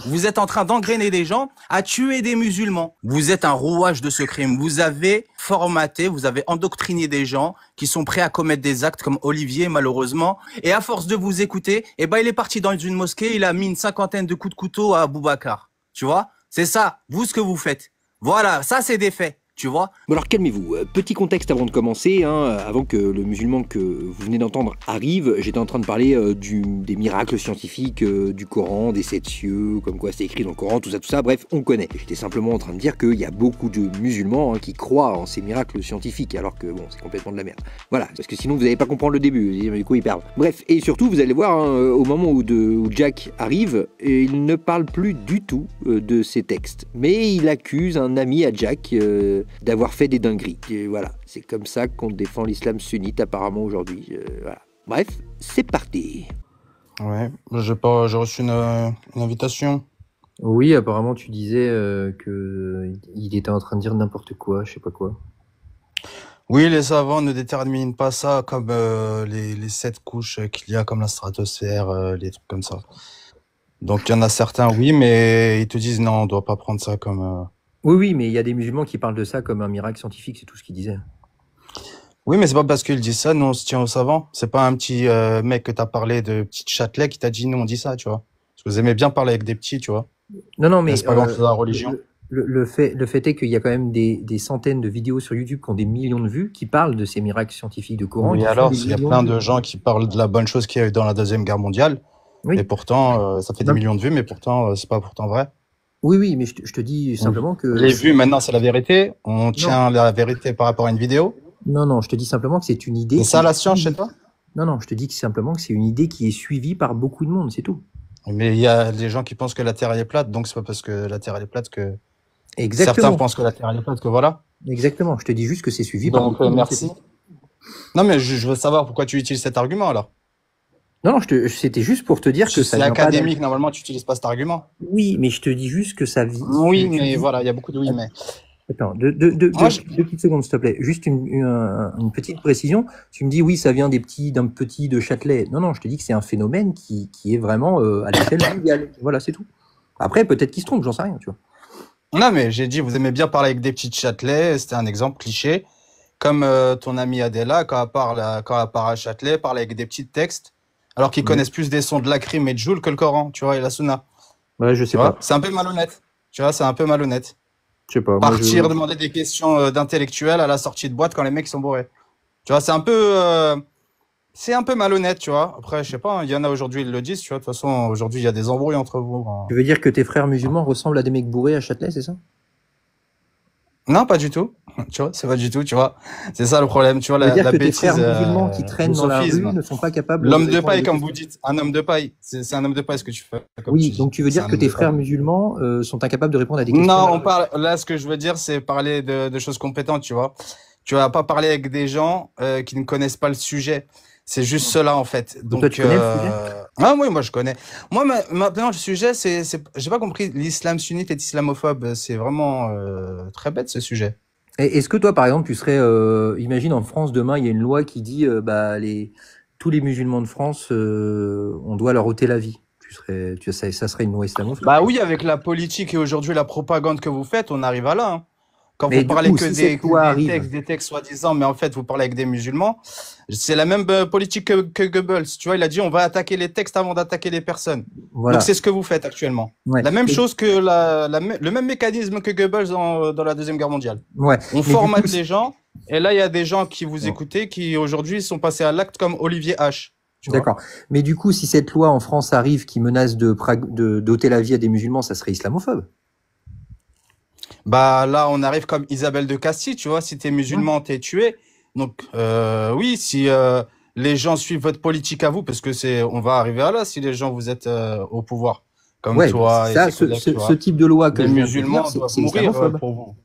Vous êtes en train d'engrainer des gens à tuer des musulmans. Vous êtes un rouage de ce crime. Vous avez formaté, vous avez endoctriné des gens qui sont prêts à commettre des actes comme Olivier, malheureusement. Et à force de vous écouter, eh ben, il est parti dans une mosquée, il a mis une cinquantaine de coups de couteau à Boubacar. Tu vois? C'est ça, vous, ce que vous faites. Voilà, ça, c'est des faits. Tu vois? Bon alors calmez-vous, petit contexte avant de commencer, avant que le musulman que vous venez d'entendre arrive, j'étais en train de parler des miracles scientifiques du Coran, des 7 cieux, comme quoi c'est écrit dans le Coran, tout ça, bref, on connaît. J'étais simplement en train de dire qu'il y a beaucoup de musulmans qui croient en ces miracles scientifiques, alors que bon, c'est complètement de la merde. Voilà, parce que sinon vous n'allez pas comprendre le début, et du coup ils perdent. Bref, et surtout vous allez voir, au moment où Jack arrive, il ne parle plus du tout de ces textes, mais il accuse un ami à Jack d'avoir fait des dingueries. Et voilà, c'est comme ça qu'on défend l'islam sunnite apparemment aujourd'hui. Voilà. Bref, c'est parti. Ouais, j'ai reçu une invitation. Oui, apparemment tu disais que il était en train de dire n'importe quoi, je sais pas quoi. Oui, les savants ne déterminent pas ça comme les 7 couches qu'il y a, comme la stratosphère, les trucs comme ça. Donc il y en a certains, oui, mais ils te disent non, on doit pas prendre ça comme... Oui, mais il y a des musulmans qui parlent de ça comme un miracle scientifique, c'est tout ce qu'ils disaient. Oui, mais c'est pas parce qu'ils disent ça, nous on se tient aux savants. C'est pas un petit mec que t'as parlé de petit Châtelet qui t'a dit nous on dit ça, tu vois. Parce que vous aimez bien parler avec des petits, tu vois. Non, mais c'est pas grand chose à la religion. Le fait est qu'il y a quand même des centaines de vidéos sur YouTube qui ont des millions de vues qui parlent de ces miracles scientifiques de Coran. Oui, alors il y a plein de gens qui parlent de la bonne chose qu'il y a eu dans la Deuxième Guerre mondiale. Oui. Et pourtant, ça fait des millions de vues, mais pourtant, c'est pas pourtant vrai. Oui, mais je te dis simplement que... Les vues, maintenant, c'est la vérité. On tient la vérité par rapport à une vidéo. Non, je te dis simplement que c'est une idée... C'est ça la science chez toi? Non, je te dis simplement que c'est une idée qui est suivie par beaucoup de monde, c'est tout. Mais il y a des gens qui pensent que la Terre elle est plate, donc c'est pas parce que la Terre elle est plate que... Exactement. Certains pensent que la Terre elle est plate, que voilà. Exactement, je te dis juste que c'est suivi par beaucoup de monde. Merci. Non, mais je veux savoir pourquoi tu utilises cet argument, alors. Non, c'était juste pour te dire que ça... C'est académique, normalement, tu n'utilises pas cet argument. Oui, mais je te dis juste que ça vit... Oui, mais voilà, il y a beaucoup de oui, mais... Attends, deux petites secondes, s'il te plaît. Juste une petite précision. Tu me dis, oui, ça vient d'un petit de Châtelet. Non, je te dis que c'est un phénomène qui est vraiment à l'échelle mondiale. Voilà, c'est tout. Après, peut-être qu'il se trompe, j'en sais rien, tu vois. Non, mais j'ai dit, vous aimez bien parler avec des petits Châtelet. C'était un exemple cliché. Comme ton ami Adela, quand elle part à Châtelet, parle avec des petits textes. Alors qu'ils connaissent plus des sons de la crime et de Joule que le Coran, tu vois, et la Sunna. Ouais, je sais pas. C'est un peu malhonnête. Tu vois, c'est un peu malhonnête. Je sais pas. Partir demander des questions d'intellectuels à la sortie de boîte quand les mecs sont bourrés. Tu vois, c'est un peu malhonnête, tu vois. Après, je sais pas, il y en a aujourd'hui, ils le disent, tu vois. De toute façon, aujourd'hui, il y a des embrouilles entre vous. Tu veux dire que tes frères musulmans ressemblent à des mecs bourrés à Châtelet, c'est ça? Non, pas du tout. Tu vois, c'est pas du tout, tu vois. C'est ça le problème, tu vois, la bêtise. Tes frères musulmans qui traînent dans la rue ne sont pas capables... L'homme de paille, comme vous dites. Un homme de paille. C'est un homme de paille, ce que tu fais. Oui, donc tu veux dire que tes frères musulmans sont incapables de répondre à des questions? Non, on parle... Là, ce que je veux dire, c'est parler de choses compétentes, tu vois. Tu vas pas parler avec des gens qui ne connaissent pas le sujet. C'est juste cela, en fait. Donc, toi, tu connais le sujet? Ah oui, moi, je connais. Moi, maintenant, le sujet, j'ai pas compris. L'islam sunnite est islamophobe. C'est vraiment très bête, ce sujet. Est-ce que toi, par exemple, tu serais... imagine, en France, demain, il y a une loi qui dit tous les musulmans de France, on doit leur ôter la vie. Ça serait une loi islamophobe? Bah oui, avec la politique et aujourd'hui la propagande que vous faites, on arrive à là. Hein. Quand mais vous parlez coup, que des textes soi-disant, mais en fait, vous parlez avec des musulmans, c'est la même politique que Goebbels. Tu vois, il a dit on va attaquer les textes avant d'attaquer les personnes. Voilà. Donc c'est ce que vous faites actuellement. Ouais. La même chose que le même mécanisme que Goebbels dans la Deuxième Guerre mondiale. Ouais. On formate les gens, et là, il y a des gens qui vous écoutaient qui aujourd'hui sont passés à l'acte comme Olivier H. D'accord. Mais du coup, si cette loi en France arrive qui menace d'ôter la vie à des musulmans, ça serait islamophobe? Bah là, on arrive comme Isabelle de Castille, tu vois, si t'es musulman, t'es tué. Donc oui, si les gens suivent votre politique à vous, parce que on va arriver à là si les gens vous êtes au pouvoir, comme toi. Ça, ce type de loi que les musulmans doivent mourir pour vous.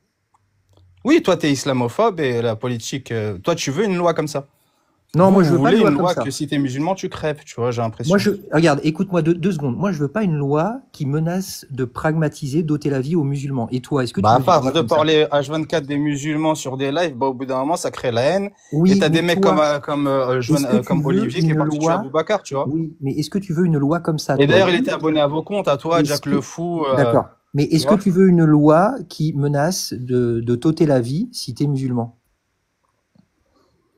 Oui, toi t'es islamophobe et la politique, toi tu veux une loi comme ça. Non, moi je veux pas voulez une loi une comme loi ça. que si t'es musulman, tu crèves, tu vois, j'ai l'impression. Moi, regarde, écoute-moi deux secondes. Moi, je veux pas une loi qui menace de pragmatiser, d'ôter la vie aux musulmans. Et toi, est-ce que tu Bah, à veux une loi force de comme ça? parler H24 des musulmans sur des lives, bah, au bout d'un moment, ça crée la haine. Oui, Et t'as mais des mecs toi, est-ce que tu comme veux Olivier qui est une parti tuer loi? Aboubacar, tu vois. Oui, mais est-ce que tu veux une loi comme ça, Et toi d'ailleurs, il aussi? était abonné à vos comptes, à toi, Est-ce Jack que... le Fou, D'accord. Mais tu est-ce que vois. tu veux une loi qui menace de t'ôter la vie si t'es musulman?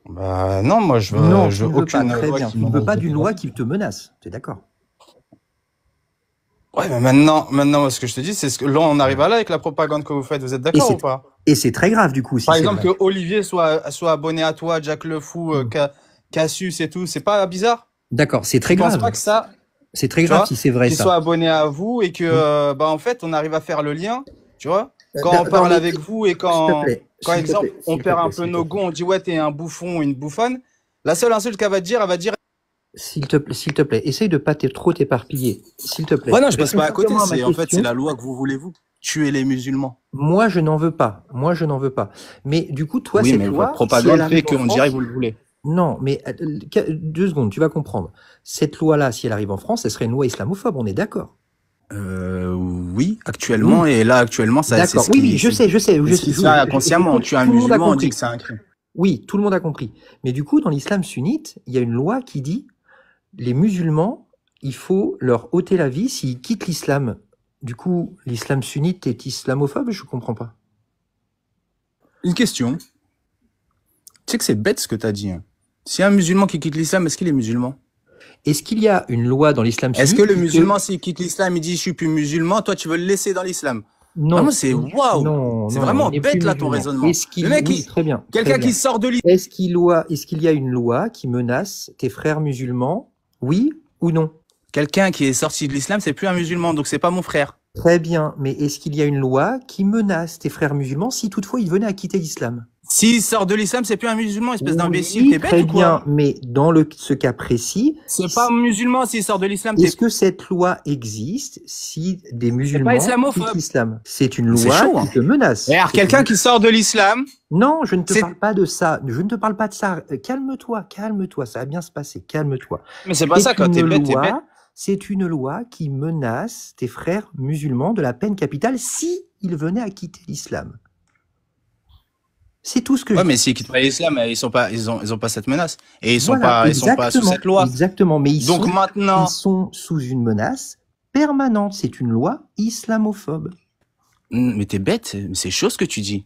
Bah, non, moi, Non, je tu veux ne veux pas. aucune Très loi bien. qui Tu ne veux menace pas de d'une la loi vie. qui te menace. Tu es d'accord? Ouais, mais maintenant, ce que je te dis, c'est ce que là, on arrive à là avec la propagande que vous faites. Vous êtes Et d'accord ou pas? c'est très grave, du coup, si Par c'est exemple, vrai. que Olivier soit abonné à toi, Jack le Fou, Cassius et tout, c'est pas bizarre? D'accord, c'est très Tu penses pas grave. que ça, C'est très tu grave vois, si c'est vrai, qu'il ça. soit abonné à vous et que, bah, en fait, on arrive à faire le lien, tu vois? Quand on Non, parle mais avec vous et quand, s'il te exemple, plaît, on s'il te perd un plaît, peu s'il te nos plaît. gonds, on dit, ouais, t'es un bouffon, une bouffonne. La seule insulte qu'elle va te dire, elle va dire, S'il te plaît, essaye de pas trop t'éparpiller. S'il te plaît. ouais, non, je passe Réponds pas à côté, simplement à ma en fait, c'est question. la loi que vous voulez, vous. Tuer les musulmans. Moi, je n'en veux pas. Moi, je n'en veux pas. Mais du coup, toi, Oui, cette mais votre loi, si elle propagande fait arrive en qu'on dirait que France, vous le voulez. non, mais 2 secondes, tu vas comprendre. Cette loi-là, si elle arrive en France, elle serait une loi islamophobe, on est d'accord? Oui, actuellement, Oui, et là, actuellement, ça, c'est d'accord. ce Oui, oui, qui, je sais, c'est ce qui se fait inconsciemment. On j'écoute, tue un tout le monde a musulman, on dit compris. que c'est un crime. Oui, tout le monde a compris. Mais du coup, dans l'islam sunnite, il y a une loi qui dit les musulmans, il faut leur ôter la vie s'ils quittent l'islam. Du coup, l'islam sunnite est islamophobe? Je comprends pas. Une question. Tu sais que c'est bête ce que t'as dit, hein. Si un musulman qui quitte l'islam, est-ce qu'il est musulman? Est-ce qu'il y a une loi dans l'islam Est-ce sunnite que le qui musulman, s'il quitte l'islam, il dit je suis plus musulman, toi tu veux le laisser dans l'islam? Vraiment, Non, c'est waouh! non, C'est non, vraiment il n'est plus bête là ton musulman. raisonnement. Est-ce qu'il, Le mec, oui, très bien, très quelqu'un bien. qui sort de l'islam. Est-ce qu'il y a une loi qui menace tes frères musulmans? Oui ou non? Quelqu'un qui est sorti de l'islam, c'est plus un musulman, donc c'est pas mon frère. Très bien, mais est-ce qu'il y a une loi qui menace tes frères musulmans si toutefois ils venaient à quitter l'islam? S'il sort de l'islam, c'est plus un musulman, espèce d'imbécile, Oui, t'es bête très ou quoi? bien, mais dans ce cas précis, C'est pas un musulman s'il sort de l'islam, t'es... est-ce que cette loi existe si des C'est pas musulmans islamophobe. quittent l'islam? C'est une C'est loi chaud, hein. qui te menace. Et alors, C'est quelqu'un une- qui sort de l'islam, Non, je ne te c'est... parle pas de ça. Je ne te parle pas de ça. Calme-toi, calme-toi. Ça va bien se passer. Calme-toi. Mais c'est pas ça, quand t'es bête, t'es bête. C'est une loi qui menace tes frères musulmans de la peine capitale si ils venaient à quitter l'islam. C'est tout ce que je Ouais, dis. mais s'ils quittent pas l'islam, ils ont pas cette menace. Et ils sont Voilà, pas sous exactement, cette loi. exactement. Mais Donc maintenant, ils sont sous une menace permanente. C'est une loi islamophobe. mais t'es bête, c'est chaud ce que tu dis.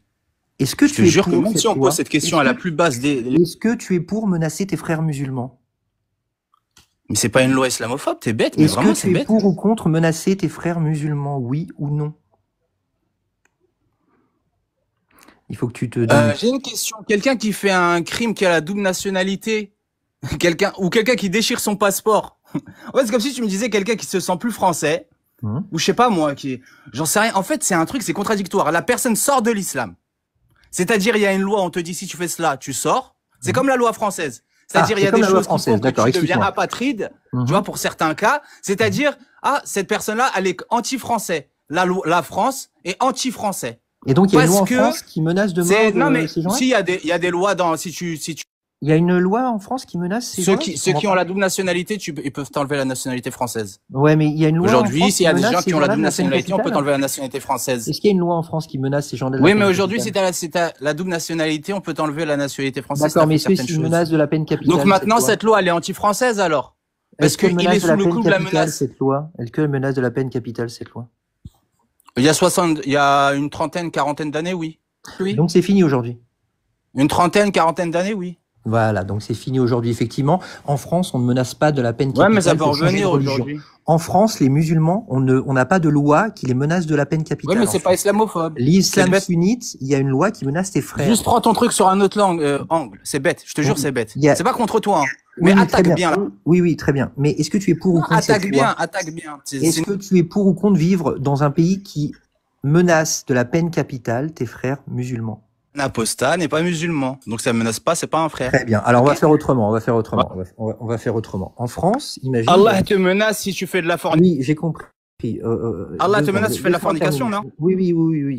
Est-ce que Je te tu es jure que pour même cette si on loi? pose cette question à la plus basse des... Est-ce que tu es pour menacer tes frères musulmans? Mais c'est pas une loi islamophobe, t'es bête, mais Est-ce vraiment que c'est tu es bête. pour ou contre menacer tes frères musulmans, oui ou non? Il faut que tu te donnes. J'ai une question. Quelqu'un qui fait un crime qui a la double nationalité, quelqu'un qui déchire son passeport. En fait, c'est comme si tu me disais quelqu'un qui se sent plus français, ou je sais pas moi, j'en sais rien. En fait, c'est un truc, c'est contradictoire. La personne sort de l'islam. C'est-à-dire, il y a une loi, on te dit si tu fais cela, tu sors. C'est comme la loi française. C'est-à-dire, il y a des choses qui font que tu deviens apatride, tu vois, pour certains cas. C'est-à-dire, cette personne-là, elle est anti-français. La France est anti-français. Et donc, il y a une loi en France qui menace de mort non, mais ces gens-là? si, il y a des lois Il y a une loi en France qui menace ces gens-là? Ceux qui ont la double nationalité, ils peuvent t'enlever la nationalité française. Ouais, mais il y a une loi aujourd'hui, s'il y a des gens qui ont la double nationalité, on peut t'enlever la nationalité française. Est-ce qu'il y a une loi en France qui menace ces gens-là? Oui, mais aujourd'hui, si t'as la double nationalité, on peut t'enlever la nationalité française. D'accord, mais est-ce qu'il y a une menace de la peine capitale? Donc maintenant, cette loi, elle est anti-française alors? Parce qu'il est sous le coup de la menace. Cette loi, est-ce qu'elle menace de la peine capitale, cette loi? Il y a une quarantaine d'années, oui. Donc c'est fini aujourd'hui. Une quarantaine d'années, oui. Voilà, donc c'est fini aujourd'hui, effectivement. En France, on ne menace pas de la peine capitale. Ouais, mais ça peut revenir aujourd'hui. En France, les musulmans, on n'a pas de loi qui les menace de la peine capitale. Ouais, mais c'est pas islamophobe. L'islam sunnite, il y a une loi qui menace tes frères. Juste prends ton truc sur un autre angle. C'est bête, je te jure, c'est bête. C'est pas contre toi, hein. Mais oui, attaque bien, là. Oui, très bien. Mais est-ce que tu es pour ou contre cette loi? Attaque bien. Est-ce que tu es pour ou contre vivre dans un pays qui menace de la peine capitale tes frères musulmans? Un apostat n'est pas musulman, donc ça menace pas, c'est pas un frère. Très bien. Alors on va faire autrement. On va faire autrement. En France, imagine. Allah te menace si tu fais de la fornication. Oui, j'ai compris. Puis, Allah te menace, tu fais de la fornication, non? Oui,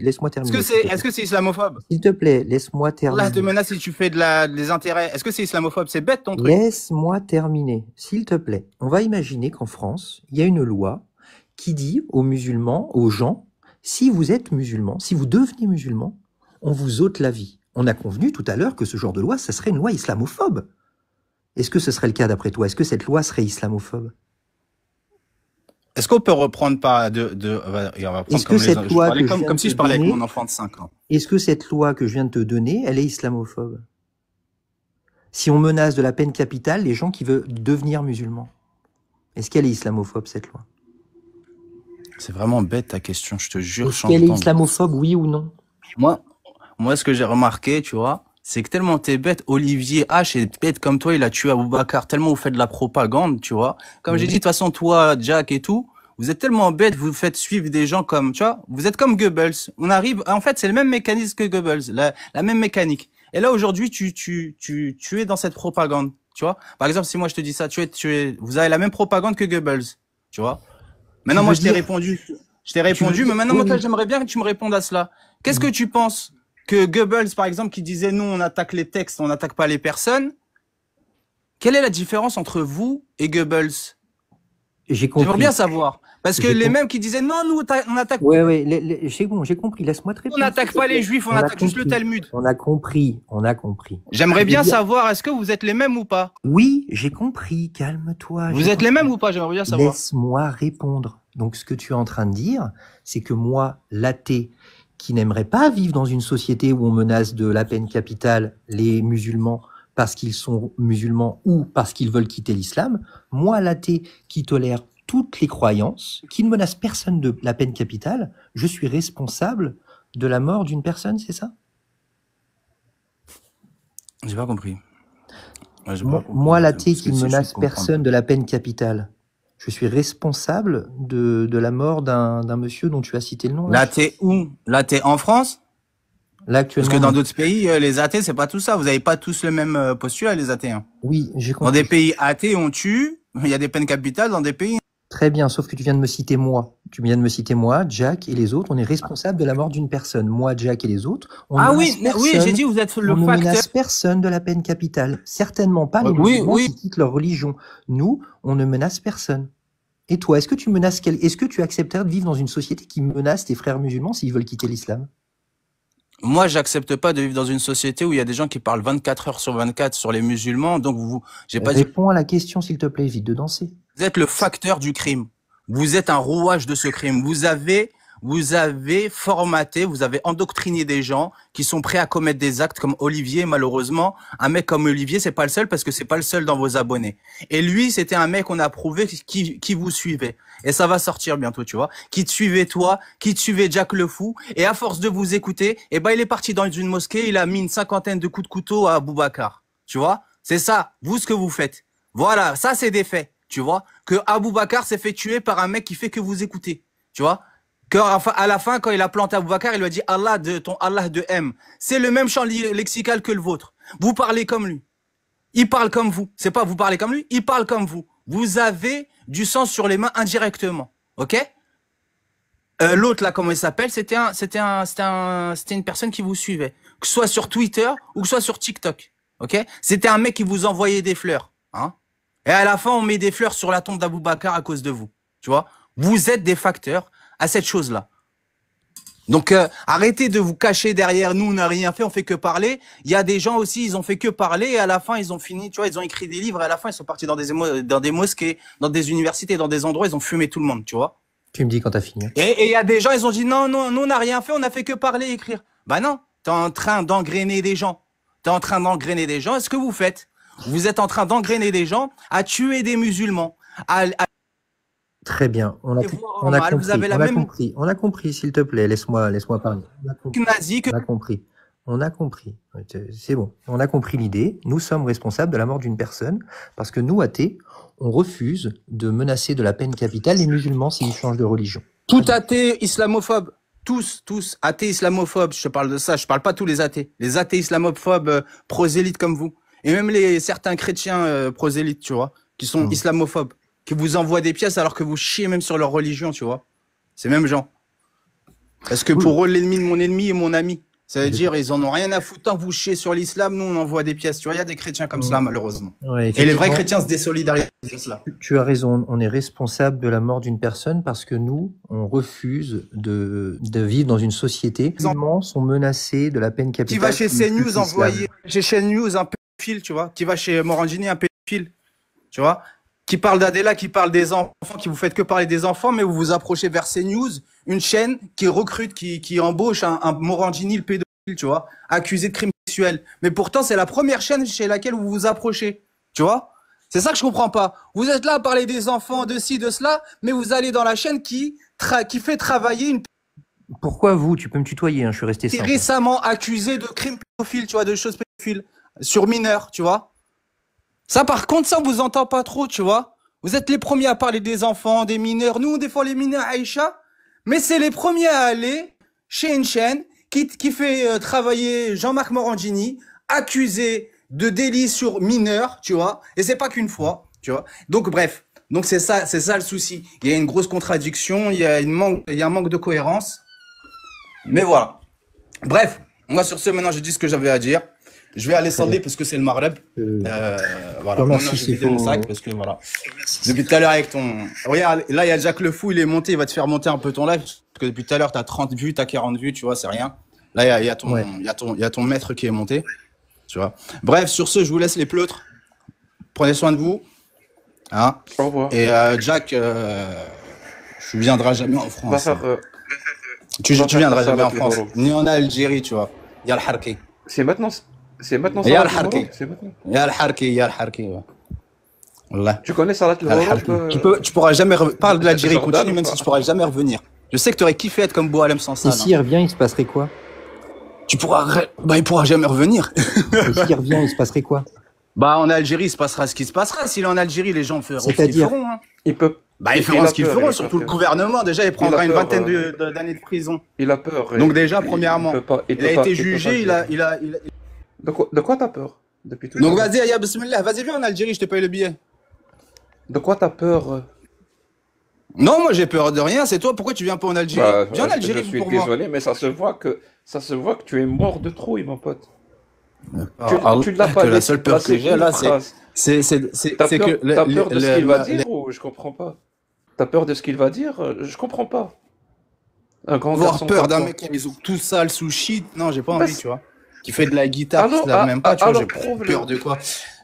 laisse-moi terminer. Est-ce que c'est islamophobe? S'il te plaît, laisse-moi terminer. Allah te menace si tu fais des intérêts. Est-ce que c'est islamophobe? C'est bête ton truc. Laisse-moi terminer, s'il te plaît. On va imaginer qu'en France, il y a une loi qui dit aux musulmans, aux gens, si vous êtes musulman, si vous devenez musulman, on vous ôte la vie. On a convenu tout à l'heure que ce genre de loi, ça serait une loi islamophobe. Est-ce que ce serait le cas d'après toi? Est-ce que cette loi serait islamophobe? Est-ce qu'on peut reprendre pas on va prendre comme si je parlais avec mon enfant de 5 ans. Est-ce que cette loi que je viens de te donner, elle est islamophobe? Si on menace de la peine capitale les gens qui veulent devenir musulmans, est-ce qu'elle est islamophobe, cette loi? C'est vraiment bête ta question, je te jure. Est-ce qu'elle est islamophobe, oui ou non? Moi, ce que j'ai remarqué, tu vois, c'est que tellement t'es bête, Olivier H est bête comme toi, il a tué Aboubacar, tellement vous faites de la propagande, tu vois. Comme j'ai dit, de toute façon, toi, Jack et tout, vous êtes tellement bête, vous faites suivre des gens comme, tu vois, vous êtes comme Goebbels. On arrive, en fait, c'est le même mécanisme que Goebbels, la même mécanique. Et là, aujourd'hui, tu es dans cette propagande, tu vois. Par exemple, si moi je te dis ça, vous avez la même propagande que Goebbels, tu vois. Maintenant, moi, je t'ai répondu, mais maintenant, moi, j'aimerais bien que tu me répondes à cela. Qu'est-ce que tu penses que Goebbels, par exemple, qui disait nous, on attaque les textes, on n'attaque pas les personnes. Quelle est la différence entre vous et Goebbels? J'aimerais bien savoir. Parce que les mêmes qui disaient non, nous, on attaque. Ouais, j'ai compris. Laisse-moi te répondre. On n'attaque pas les juifs, on attaque juste le Talmud. On a compris. J'aimerais bien savoir, est-ce que vous êtes les mêmes ou pas? Oui, j'ai compris. Calme-toi. Vous êtes les mêmes ou pas? J'aimerais bien savoir. Laisse-moi répondre. Donc, ce que tu es en train de dire, c'est que moi, l'athée, qui n'aimerait pas vivre dans une société où on menace de la peine capitale les musulmans parce qu'ils sont musulmans ou parce qu'ils veulent quitter l'islam, moi, l'athée qui tolère toutes les croyances, qui ne menace personne de la peine capitale, je suis responsable de la mort d'une personne, c'est ça? J'ai pas compris. Moi, l'athée qui ne menace personne de la peine capitale, je suis responsable de la mort d'un monsieur dont tu as cité le nom. L'athée où? L'athée en France? Là, actuellement. Parce que dans d'autres pays, les athées, c'est pas tout ça. Vous avez pas tous le même postulat, les athées. Hein. Oui, j'ai compris. Dans des pays athées, on tue. Il y a des peines capitales dans des pays. Très bien, sauf que tu viens de me citer moi. Tu viens de me citer moi, Jack et les autres. On est responsable de la mort d'une personne. Moi, Jack et les autres. Oui, j'ai dit vous êtes le facteur. On ne menace personne de la peine capitale. Certainement pas les musulmans qui quittent leur religion. Nous, on ne menace personne. Et toi, est-ce que tu menaces est-ce que tu accepterais de vivre dans une société qui menace tes frères musulmans s'ils veulent quitter l'islam? Moi, j'accepte pas de vivre dans une société où il y a des gens qui parlent 24 heures sur 24 sur les musulmans. Donc Réponds à la question, s'il te plaît, évite de danser. Vous êtes le facteur du crime. Vous êtes un rouage de ce crime. Vous avez formaté, vous avez endoctriné des gens qui sont prêts à commettre des actes comme Olivier. Malheureusement, un mec comme Olivier, c'est pas le seul parce que c'est pas le seul dans vos abonnés. Et lui, c'était un mec qu'on a prouvé qui vous suivait. Et ça va sortir bientôt, tu vois. Qui te suivait toi, qui te suivait Jack le Fou. Et à force de vous écouter, il est parti dans une mosquée, il a mis une 50aine de coups de couteau à Aboubacar. Tu vois? C'est ça, vous, ce que vous faites. Voilà, ça, c'est des faits. Tu vois? Que Aboubacar s'est fait tuer par un mec qui fait que vous écoutez. Tu vois? À la fin, quand il a planté Aboubacar, il lui a dit Allah ton Allah de M. C'est le même champ lexical que le vôtre. Vous parlez comme lui. Il parle comme vous. C'est pas vous parlez comme lui, il parle comme vous. Vous avez du sang sur les mains indirectement. Ok? L'autre là, comment il s'appelle? C'était une personne qui vous suivait. Que ce soit sur Twitter ou que ce soit sur TikTok. Ok? C'était un mec qui vous envoyait des fleurs. Hein? Et à la fin, on met des fleurs sur la tombe d'Aboubacar à cause de vous. Tu vois? Vous êtes des facteurs à cette chose-là. Donc, arrêtez de vous cacher derrière nous, on n'a rien fait, on fait que parler. Il y a des gens aussi, ils ont fait que parler et à la fin, ils ont fini, tu vois, ils ont écrit des livres et à la fin, ils sont partis dans des mosquées, dans des universités, dans des endroits, ils ont fumé tout le monde, tu vois. Tu me dis quand t'as fini. Et il y a des gens, ils ont dit non, nous, on n'a rien fait, on a fait que parler et écrire. Bah non, t'es en train d'engrainer des gens. Est-ce que vous faites? Vous êtes en train d'engrainer des gens à tuer des musulmans, Très bien, on a compris, s'il te plaît, laisse-moi parler. On a compris. C'est bon, on a compris l'idée. Nous sommes responsables de la mort d'une personne parce que nous, athées, on refuse de menacer de la peine capitale les musulmans s'ils changent de religion. Tout athée islamophobe, tous athées islamophobes, je te parle de ça, je parle pas tous les athées. Les athées islamophobes prosélytes comme vous. Et même certains chrétiens prosélytes, tu vois, qui sont islamophobes. Qui vous envoient des pièces alors que vous chiez même sur leur religion, tu vois. ces mêmes gens. Parce que pour eux, l'ennemi de mon ennemi est mon ami. Ça veut dire, ils en ont rien à foutre. Tant que vous chiez sur l'islam, nous, on envoie des pièces. Tu vois, il y a des chrétiens comme cela, malheureusement. Ouais, et les vrais chrétiens se désolidarisent de cela. Tu as raison, on est responsable de la mort d'une personne parce que nous, on refuse de vivre dans une société. Les enfants sont menacés de la peine capitale. Qui va chez CNews envoyer, chez CNews un pédophile, tu vois. Qui va chez Morandini un pédophile, tu vois. Qui parle d'Adela, qui parle des enfants, qui vous faites que parler des enfants, mais vous vous approchez vers CNews, une chaîne qui recrute, qui embauche un Morandini, le pédophile, tu vois, accusé de crime sexuel. Mais pourtant, c'est la première chaîne chez laquelle vous vous approchez, tu vois. C'est ça que je comprends pas. Vous êtes là à parler des enfants, de ci, de cela, mais vous allez dans la chaîne qui fait travailler une... Pourquoi vous? Tu peux me tutoyer, hein, je suis resté simple. Récemment accusé de crime pédophile, tu vois, de choses pédophiles, sur mineurs, tu vois. Ça, par contre, ça, on vous entend pas trop, tu vois. Vous êtes les premiers à parler des enfants, des mineurs. Nous, on défend les mineurs, Aïcha. Mais c'est les premiers à aller chez une chaîne qui fait travailler Jean-Marc Morandini, accusé de délit sur mineurs, tu vois. Et c'est pas qu'une fois, tu vois. Donc, bref. Donc, c'est ça le souci. Il y a une grosse contradiction, il y a un manque de cohérence. Mais voilà. Bref. Moi, sur ce, maintenant, j'ai dit ce que j'avais à dire. Je vais aller saler parce que c'est le Maghreb. Voilà. Maintenant, je vais vider mon sac parce que voilà. Depuis tout à l'heure avec ton... Regarde, là, il y a Jack Le Fou, il est monté, il va te faire monter un peu ton live. Parce que depuis tout à l'heure, t'as 30 vues, t'as 40 vues, tu vois, c'est rien. Là, il y a ton maître qui est monté. Tu vois. Bref, sur ce, je vous laisse les pleutres. Prenez soin de vous. Hein. Au revoir. Et Jack, tu viendras jamais en France. Tu viendras jamais en France. Ni en Algérie, tu vois. Il y a le Harki. C'est maintenant ça. Il y a le Harki. Il y a le Harki, il y a le Harki. Wallah. Tu connais Salat Tu pourras jamais parle de l'Algérie, continue même si tu pourras jamais revenir. Je sais que tu aurais kiffé être comme Boualem sans ça. Et s'il revient, il se passerait quoi? Il pourra jamais revenir. Et s'il revient, il se passerait quoi? En Algérie, il se passera ce qui se passera. S'il est en Algérie, les gens feront ce qu'ils feront. Hein. Il peut. Ils feront ce qu'ils feront, surtout le gouvernement. Déjà, il prendra une vingtaine d'années de prison. Il a peur. Donc déjà, premièrement, il a été jugé, De quoi t'as peur depuis tout Donc vas-y, Aya, bismillah, vas-y, viens en Algérie, je te paye le billet. De quoi t'as peur? Non, moi j'ai peur de rien, c'est toi, pourquoi tu viens pas en Algérie? Viens en Algérie pour moi. Je suis désolé, mais ça se voit que tu es mort de trouille, mon pote. Tu l'as pas dit. La seule peur que j'ai là, c'est que... T'as peur de ce qu'il va dire ou je comprends pas? T'as peur de ce qu'il va dire? Je comprends pas. Un grand garçon. Avoir peur d'un mec qui est tout sale sous shit, non, j'ai pas envie, tu vois. Qui fait de la guitare, qui se lave même pas, tu vois, j'ai peur de quoi.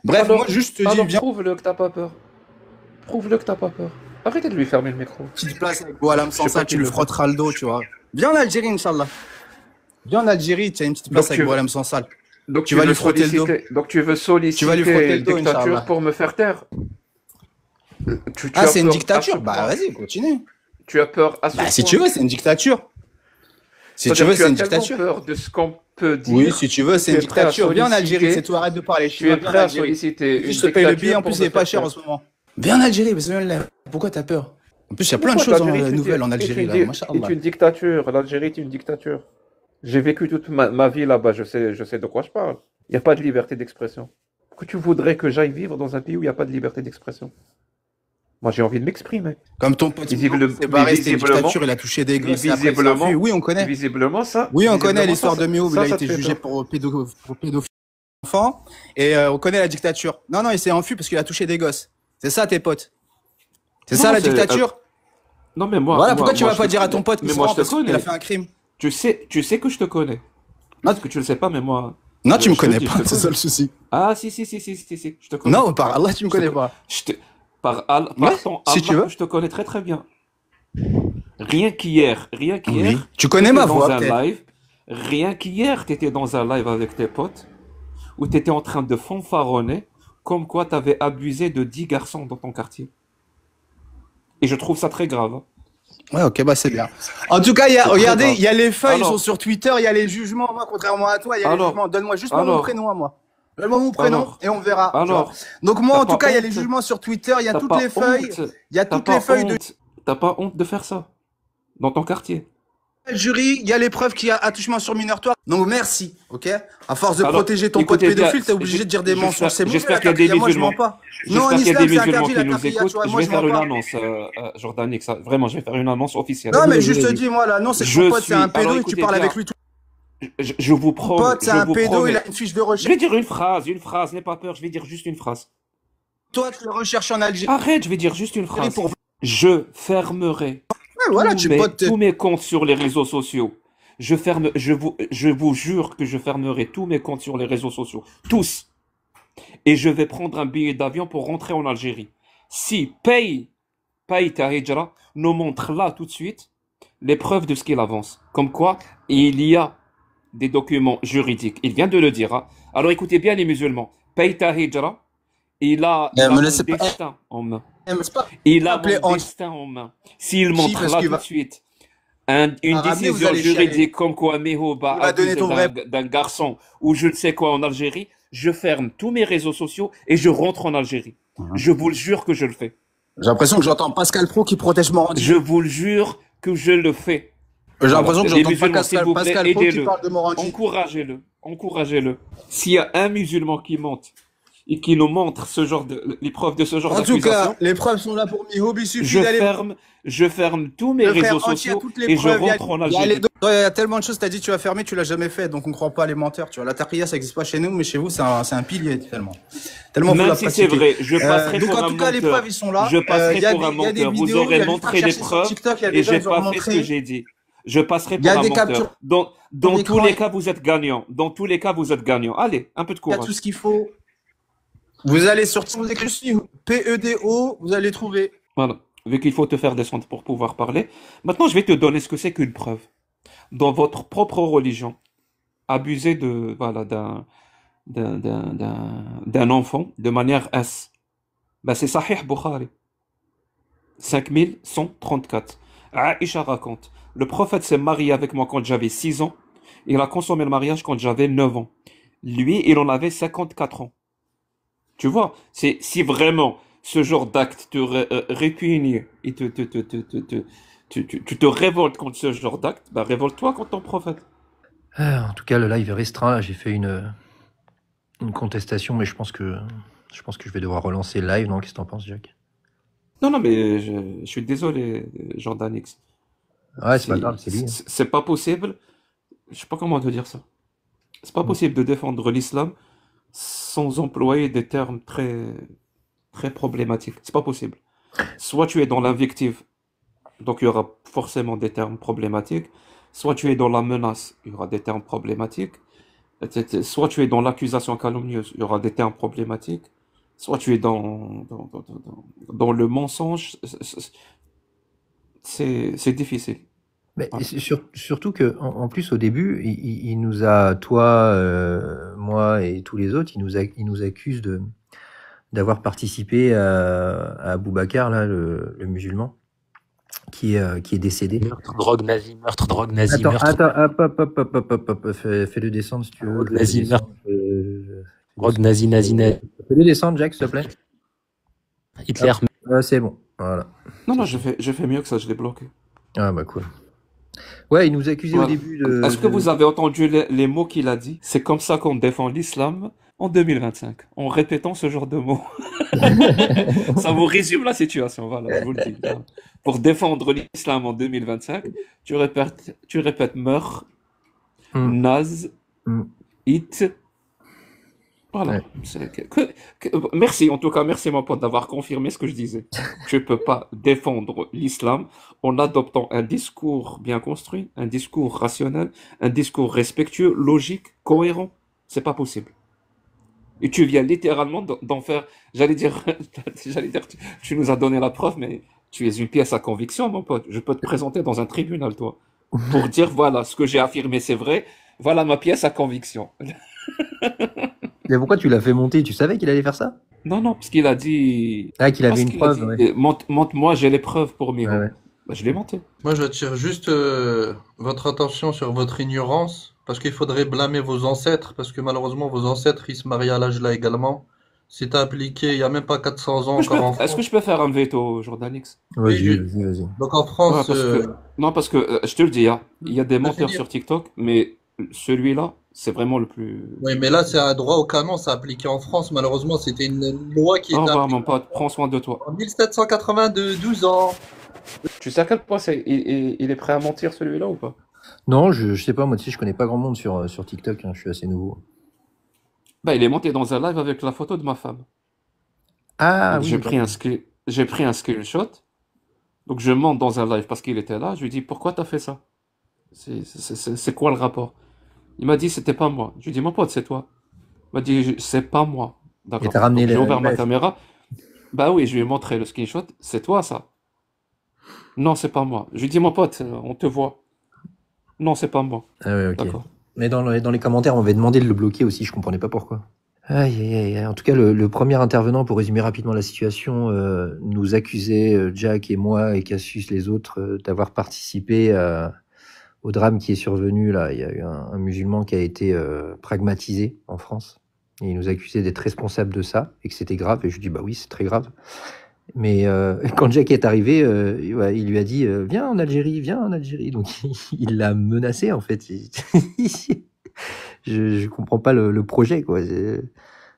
Bref, moi juste te dis, viens. Prouve-le que t'as pas peur. Prouve-le que t'as pas peur. Arrêtez de lui fermer le micro. Petite place avec Boualem sans ça, tu lui frotteras le dos, tu vois. Viens en Algérie, Inch'Allah. Viens en Algérie, tu as une petite place avec Boualem sans sale. Donc tu vas lui frotter le dos. Donc tu veux solliciter le dos, dictature pour me faire taire. C'est une dictature? Vas-y, continue. Tu as peur à ce point. Si tu veux, c'est une dictature. Si tu veux, c'est une dictature. Tu as peur de ce qu'on peut dire. Oui, si tu veux, c'est une dictature. Viens en Algérie, c'est tout, arrête de parler. Tu es prêt à solliciter. Je te paye le billet, en plus, il est pas cher en ce moment. Viens en Algérie, pourquoi t'as peur? En plus, il y a plein de choses nouvelles en Algérie. C'est une dictature. L'Algérie est une dictature. J'ai vécu toute ma vie là-bas, je sais de quoi je parle. Il n'y a pas de liberté d'expression. Que tu voudrais que j'aille vivre dans un pays où il n'y a pas de liberté d'expression? Moi, j'ai envie de m'exprimer. Comme ton pote, c'est une dictature, il a touché des gosses. Visiblement, oui, on connaît. Visiblement, ça. Oui, on connaît l'histoire de Méo, il a été jugé pour pédophilie enfant. Et on connaît la dictature. Non, il s'est enfui parce qu'il a touché des gosses. C'est ça, tes potes. C'est ça, la dictature? Non, mais moi. Voilà, pourquoi tu vas pas dire à ton pote qu'il a fait un crime? Tu sais que je te connais. Non, parce que tu le sais pas, mais moi. Non, tu me connais pas, c'est ça le souci. Ah, si, je te connais. Non, par Allah, tu me connais pas. Par ton Allah, si tu veux. Je te connais très très bien. Rien qu'hier. Oui. Tu connais ma voix, peut-être. Rien qu'hier, t'étais dans un live avec tes potes, où t'étais en train de fanfaronner, comme quoi t'avais abusé de 10 garçons dans ton quartier. Et je trouve ça très grave. Ouais, ok, c'est bien. En tout cas, regardez, il y a les feuilles, ils sont sur Twitter, il y a les jugements. Moi, contrairement à toi, il y a les jugements. Donne-moi juste mon prénom à moi. Donne-moi mon prénom et on verra. Donc moi, en tout cas, il y a les jugements sur Twitter, il y a toutes les feuilles. Il y a toutes les feuilles de... T'as pas honte de faire ça dans ton quartier? Le jury, il y a les preuves qu'il y a attouchement sur mineur, toi. Donc merci, ok. À force de protéger ton pote pédophile, t'es obligé de dire des mensonges. J'espère qu'il y a des musulmans. Non, en islam, c'est interdit la nous écoutent. tu vois. Je vais faire une annonce, Jordanix. Vraiment, je vais faire une annonce officielle. Non, mais juste dis, moi, l'annonce, c'est ton pote, c'est un pédo et tu parles avec lui tout. Je vous promets. Pote, c'est un pédo, il a une fiche de recherche. Je vais dire une phrase, n'aie pas peur, je vais dire juste une phrase. Toi, tu le recherches en Algérie. Arrête, je vais dire juste une phrase. Je fermerai tous mes comptes sur les réseaux sociaux. Je vous jure que je fermerai tous mes comptes sur les réseaux sociaux. Tous. Et je vais prendre un billet d'avion pour rentrer en Algérie. Si Paye ta hijra nous montre là tout de suite les preuves de ce qu'il avance. Comme quoi, il y a des documents juridiques. Il vient de le dire. Hein. Alors écoutez bien les musulmans. Paye ta hijra. Il a mon destin en main. Il a mon destin en main. S'il montre là tout de suite une décision juridique comme quoi Mehoba accusé d'un garçon ou je ne sais quoi en Algérie, je ferme tous mes réseaux sociaux et je rentre en Algérie. Je vous le jure que je le fais. J'ai l'impression que j'entends Pascal Pro qui protège Morandini. Je vous le jure que je le fais. J'ai l'impression que j'entends Pascal Pro qui parle de Morandini. Encouragez-le. S'il y a un musulman qui monte et qui nous montre les preuves de ce genre d'accusation. En tout cas, les preuves sont là pour Mihob, il suffit d'aller... Je ferme tous mes réseaux sociaux et je rentre en Algérie. Il y a tellement de choses, t'as dit tu vas fermer, tu l'as jamais fait, donc on ne croit pas à les menteurs, tu vois. La taqiyya, ça n'existe pas chez nous, mais chez vous, c'est un pilier, tellement. Même si c'est vrai, je passerai pour un menteur. Donc en tout cas, les preuves, ils sont là. Je passerai pour un menteur. Vous aurez montré des preuves et j'ai pas fait ce que j'ai dit. Je passerai pour un menteur. Dans tous les cas, vous êtes gagnant. Dans tous les cas, vous êtes gagnant. Allez, un peu de courage. Il y a tout ce qu'il faut. Vous allez sur vous écrivez PEDO, vous allez trouver. Voilà. Vu qu'il faut te faire descendre pour pouvoir parler. Maintenant, je vais te donner ce que c'est qu'une preuve. Dans votre propre religion, abuser d'un enfant de manière S. Ben, c'est Sahih Bukhari. 5134. Aïcha raconte. Le prophète s'est marié avec moi quand j'avais 6 ans. Il a consommé le mariage quand j'avais 9 ans. Lui, il en avait 54 ans. Tu vois, si vraiment ce genre d'acte te répugne et tu te révoltes contre ce genre d'acte, bah révolte-toi contre ton prophète. En tout cas, le live est restreint. Là, j'ai fait une contestation, mais je pense que je vais devoir relancer le live. Non, qu'est-ce que t'en penses, Jack? Non, mais je suis désolé, Jordanix. Ouais, c'est pas grave, c'est lui. C'est pas possible. Je sais pas comment te dire ça. C'est pas possible de défendre l'islam sans employer des termes très, très problématiques. C'est pas possible. Soit tu es dans l'invective, donc il y aura forcément des termes problématiques. Soit tu es dans la menace, il y aura des termes problématiques. Soit tu es dans l'accusation calomnieuse, il y aura des termes problématiques. Soit tu es dans le mensonge. C'est difficile. Mais surtout que, en plus, au début, il nous a, toi, moi et tous les autres, il nous accuse d'avoir participé à Boubacar, là, le musulman, qui est décédé. Meurtre, drogue, nazi. Attends, fais-le descendre si tu veux. Drogue, nazi, meurtre. Drogue, nazi. Fais-le descendre, Jack, s'il te plaît. Hitler. C'est bon, voilà. Non, je fais mieux que ça, je l'ai bloqué. Ah bah cool. Ouais, il nous accusait au début de... Est-ce que vous avez entendu les mots qu'il a dit? C'est comme ça qu'on défend l'islam en 2025, en répétant ce genre de mots. Ça vous résume la situation, voilà, je vous le dis. Pour défendre l'islam en 2025, tu répètes meurtre, naze, it. Voilà. Ouais. Merci, en tout cas, merci mon pote d'avoir confirmé ce que je disais. Je ne peux pas défendre l'islam en adoptant un discours bien construit, un discours rationnel, un discours respectueux, logique, cohérent. C'est pas possible. Et tu viens littéralement d'en faire, j'allais dire, tu nous as donné la preuve, mais tu es une pièce à conviction, mon pote. Je peux te présenter dans un tribunal, toi, pour dire, voilà, ce que j'ai affirmé, c'est vrai, voilà ma pièce à conviction. Mais pourquoi tu l'as fait monter? Tu savais qu'il allait faire ça? Non, parce qu'il a dit... Ah, qu'il avait une preuve, ouais. Monte-moi, j'ai les preuves pour Miro. Ouais. Bah, je l'ai monté. Moi, j'attire juste votre attention sur votre ignorance, parce qu'il faudrait blâmer vos ancêtres, parce que malheureusement, vos ancêtres, ils se marient à l'âge là également. c'était appliqué il n'y a même pas 400 ans encore en Est-ce que France. je peux faire un veto, Jordan X? Vas-y. Donc en Ouais, France, parce que je te le dis, hein, il y a des je peux menteurs finir. sur TikTok, mais celui-là, c'est vraiment le plus. Oui, mais là, c'est un droit au canon, c'est appliqué en France. Malheureusement, c'était une loi qui Au était revoir, appliquée mon pote, prends soin de toi. en 1782, 12 ans. Tu sais à quel point il est prêt à mentir celui-là ou pas? Non, je sais pas, moi, tu sais, je connais pas grand monde sur TikTok, hein, je suis assez nouveau. Bah, il est monté dans un live avec la photo de ma femme. Ah Donc oui, j'ai pris un screenshot. Donc je monte dans un live parce qu'il était là. Je lui dis pourquoi t'as fait ça? C'est quoi le rapport? Il m'a dit c'était pas moi. Je lui dis mon pote c'est toi. Il m'a dit c'est pas moi. et D'accord. t'as ramené Donc j'ai ouvert ma l'image. caméra. Bah oui, je lui ai montré le screenshot. C'est toi ça? Non, c'est pas moi. Je lui dis mon pote, on te voit. Non, c'est pas moi. Ah ouais, ok. D'accord. Mais dans les commentaires, on m'avait demandé de le bloquer aussi, je comprenais pas pourquoi. Aïe, aïe, aïe. En tout cas, le premier intervenant, pour résumer rapidement la situation, nous accusait, Jack et moi, et Cassius les autres, d'avoir participé au drame qui est survenu là. Il y a eu un musulman qui a été pragmatisé en France. Et il nous accusait d'être responsable de ça, et que c'était grave. Et je lui dis, bah oui, c'est très grave. Mais quand Jack est arrivé, ouais, il lui a dit, viens en Algérie, viens en Algérie. Donc il l'a menacé, en fait. Je comprends pas le projet, quoi.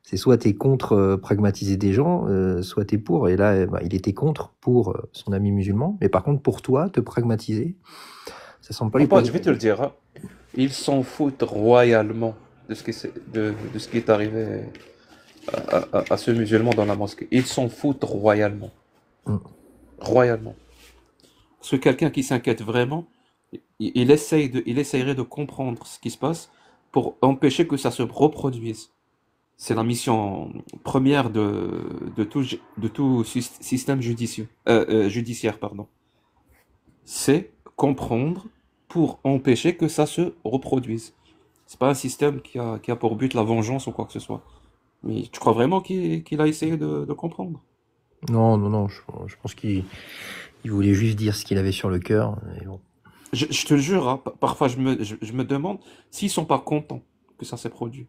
C'est soit t'es contre pragmatiser des gens, soit t'es pour. Et là, bah, il était contre pour son ami musulman. Mais par contre, pour toi, te pragmatiser, ça semble pas Mon lui pote, poser. je vais te le dire, hein. Ils s'en foutent royalement de ce qui est arrivé à ce musulman dans la mosquée. Ils s'en foutent royalement. Mm. Royalement. Parce que quelqu'un qui s'inquiète vraiment, il essayerait de comprendre ce qui se passe pour empêcher que ça se reproduise. C'est la mission première de tout système judiciaire, pardon. C'est comprendre pour empêcher que ça se reproduise. C'est pas un système qui a pour but la vengeance ou quoi que ce soit. Mais tu crois vraiment qu'il a essayé de comprendre? Non, je pense qu'il voulait juste dire ce qu'il avait sur le cœur. Et bon. Je te le jure, hein, parfois je me demande s'ils sont pas contents que ça s'est produit.